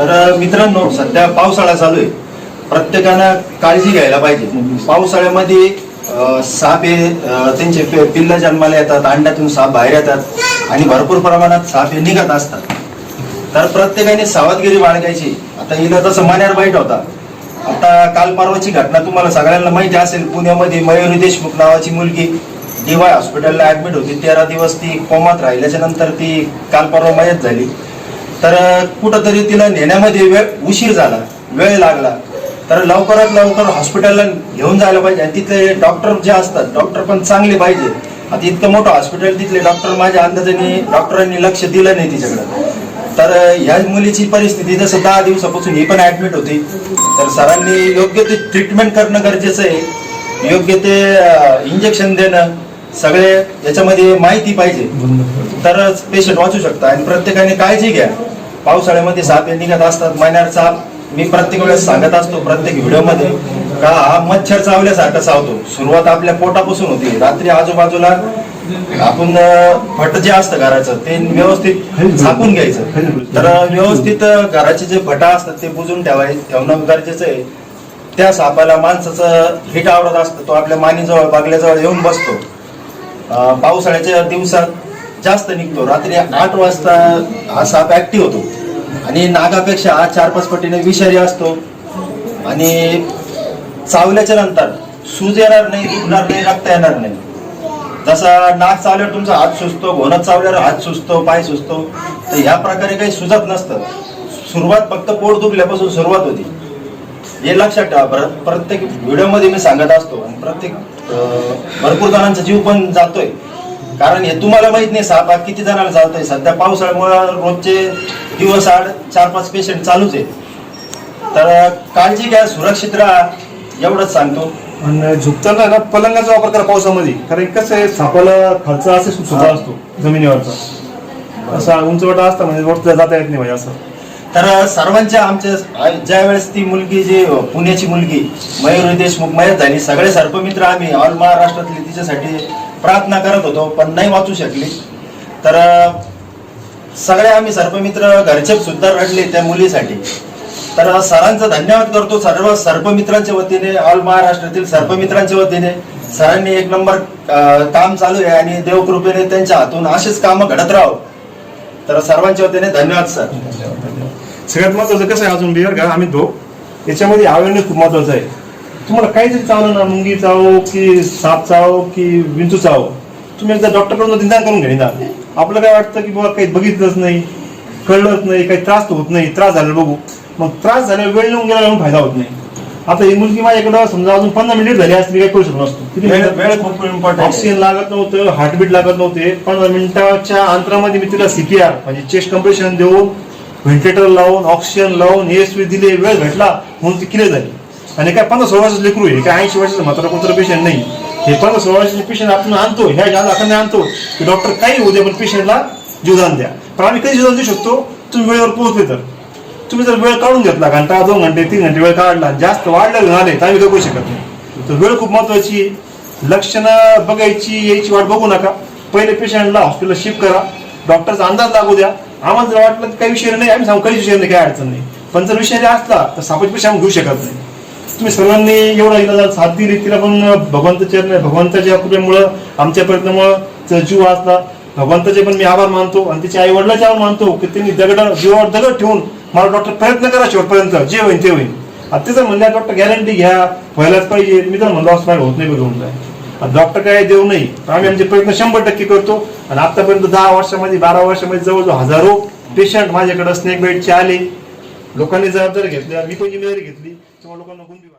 तर मित्रांनो, सध्या पावसाळा चालू आहे. प्रत्येकानं काळजी घ्यायला पाहिजे. पावसाळ्यामध्ये साप हे त्यांचे पिल्ल जन्माला येतात, अंड्यातून साप बाहेर येतात आणि भरपूर प्रमाणात साप हे निघत असतात. तर प्रत्येकाने सावधगिरी बाळगायची. आता हिला तसं मण्यार बाईट होता. आता काल परवाची घटना तुम्हाला सगळ्यांना माहिती असेल. पुण्यामध्ये मयुरी देशमुख नावाची मुलगी DY हॉस्पिटलला ऍडमिट होती. 13 दिवस ती कोमात राहिल्याच्या नंतर ती काल परवा मयत झाली. तर कुठंतरी तिला नेण्यामध्ये उशीर झाला, वेळ लागला. तर लवकरात लवकर हॉस्पिटलला घेऊन जायला पाहिजे. आणि तिथले डॉक्टर जे असतात, डॉक्टर पण चांगले पाहिजे. आता इतकं मोठं हॉस्पिटल, तिथले डॉक्टर माझ्या अंदाजाने डॉक्टरांनी लक्ष दिलं नाही तिच्याकडे. तर ह्या मुलीची परिस्थिती जसं 10 दिवसापासून ही पण ऍडमिट होती. तर सरांनी योग्य ते ट्रीटमेंट करणं गरजेचं आहे. योग्य ते इंजेक्शन देणं, सगळे याच्यामध्ये माहिती पाहिजे, तरच पेशंट वाचू शकता. आणि प्रत्येकाने काळजी घ्या. पावसाळ्यामध्ये साप हे निघत असतात. मण्यार साप मी प्रत्येक वेळेस सांगत असतो प्रत्येक व्हिडिओमध्ये का हा मच्छर चावल्यासारखा चावतो. सुरुवात आपल्या पोटापासून होती. रात्री आजूबाजूला आपण फट जे असतं घराचं ते व्यवस्थित झाकून घ्यायचं. तर व्यवस्थित घराचे जे फटा असतात ते बुजून ठेवणं गरजेचं आहे. त्या सापाला माणसाचं हिट आवडत असतं. तो आपल्या मानेजवळ बागल्याजवळ येऊन बसतो. पावसाळ्याच्या दिवसात जास्त निघतो. रात्री 8 वाजता हा साप ऍक्टिव्ह होतो आणि नागापेक्षा हा 4-5 पटीने विषारी असतो. आणि चावल्याच्या नंतर सूज येणार नाही, दुखणार नाही, रक्त येणार नाही. जसा नाक चावल्यावर तुमचा हात सुजतो, घोणत चावल्यावर हात सुजतो, पाय सुजतो, तर ह्या प्रकारे काही सुजत नसतं. सुरुवात फक्त पोट दुखल्यापासून सुरुवात होती. हे लक्षात ठेवा. प्रत्येक व्हिडिओमध्ये मी सांगत असतो. आणि प्रत्येक भरपूर जणांचा जीव पण जातोय. कारण हे तुम्हाला माहित नाही साप किती जणांना चालतोय. सध्या पावसाळ्यामुळे रोजचे दिवस 4-5 पेशंट चालूच आहे. तर काळजी घ्या, सुरक्षित राहा, एवढंच सांगतो. आणि झुकताना ना पलंगाचा वापर करा पावसामध्ये. कारण कसं आहे, सापाला खालचा असे सुद्धा असतो जमिनीवरचा, असा उंचवटा असता म्हणजे वरती जाता येत नाही म्हणजे असं. तर सर्वांच्या आमच्या ज्या वेळेस ती मुलगी जी पुण्याची मुलगी मयुरी देशमुख मयत झाली, सगळे सर्पमित्र आम्ही ऑल महाराष्ट्रातले तिच्यासाठी प्रार्थना करत होतो, पण नाही वाचू शकली. तर सगळे आम्ही सर्पमित्र घरचे सुद्धा रडले त्या मुलीसाठी. तर सरांचा धन्यवाद करतो सर्व सर्पमित्रांच्या वतीने, ऑल महाराष्ट्रातील सर्पमित्रांच्या वतीने. सरांनी एक नंबर काम चालू आहे आणि देवकृपेने त्यांच्या हातून असेच कामं घडत राहो. तर सर्वांच्या वतीने धन्यवाद सर. सगळ्यात महत्वाचं कसं आहे, अजून बिहार का आम्ही याच्यामध्ये अवेअरनेस खूप महत्वाचं आहे. तुम्हाला काही जरी चावलं ना, मुंगी चावो की साप चावो की विंचू चावो, तुम्ही एकदा डॉक्टरकडून निदान करून घ्या. निदान आपलं काय वाटतं की बाबा काही बघितलंच नाही, कळलंच नाही, काही त्रास तर होत नाही, त्रास झाला बघू. मग त्रास झाल्यावर वेळ येऊन गेला फायदा होत नाही. आता ही मुलगी माझ्याकडं समजा अजून 15 मिनिट झाली असती, काही करू शकलो नसतो. किती वेळ खूप इम्पॉर्टंट. ऑक्सिजन लागत नव्हतं, हार्टबीट लागत नव्हते. 15 मिनिटाच्या अंतरामध्ये मी तिला CPR म्हणजे चेस्ट कम्प्रेशन देऊन, व्हेंटिलेटर लावून, ऑक्सिजन लावून, ASV दिले, वेळ भेटला म्हणून ती क्लिअर झाली. आणि काय 15-16 वर्षाचं लेकरू आहे, काय 80 वर्षाचं म्हातारा कोणतं पेशंट नाही. हे 15-16 वर्षाचे पेशंट आपण आणतो, ह्या जागा आणतो की डॉक्टर काही होऊ दे पण पेशंटला जीवदान द्या. पण आम्ही कधी जीवदान देऊ शकतो, तुम्ही वेळेवर पोहोचले तर. तुम्ही जर वेळ काढून घेतला, घंटा 2 घंटे 3 घंटे वेळ काढला, जास्त वाढलं झाले तर आम्ही करू शकत नाही. तर वेळ खूप महत्वाची आहे. लक्षणं बघायची, यायची वाट बघू नका. पहिले पेशंटला हॉस्पिटलला शिफ्ट करा, डॉक्टरचा अंदाज लागू द्या. आम्हाला जर वाटलं काही विषय नाही, आम्ही सांगू काही विषय नाही, काही अडचण नाही. पण जर विषय असला तर सापाची पेशंट आम्ही घेऊ शकत नाही. तुम्ही सर्वांनी एवढा इलाज साथ दिली, तिला पण भगवंताच्या कृपेमुळं, आमच्या प्रयत्नामुळं जीव वाचला. भगवंताचे पण मी आभार मानतो आणि तिच्या आई वडिलांचे आभार मानतो की त्यांनी जीवावर दगड ठेवून मला डॉक्टर प्रयत्न करा शेवटपर्यंत, जे होईल ते होईल. आता तिचं म्हणलं डॉक्टर गॅरंटी घ्या, व्हायलाच पाहिजे. मी तर म्हणलो असं होत नाही बघून काय. डॉक्टर काय देऊ नाही, आम्ही आमचे प्रयत्न 100% करतो. आणि आतापर्यंत 10 वर्षामध्ये 12 वर्षामध्ये जवळजवळ हजारो पेशंट माझ्याकडे स्नेक बाईटचे आले. लोकांनी जबाबदारी घेतली, मी पण जिम्मेदारी घेतली. लोकांना गुण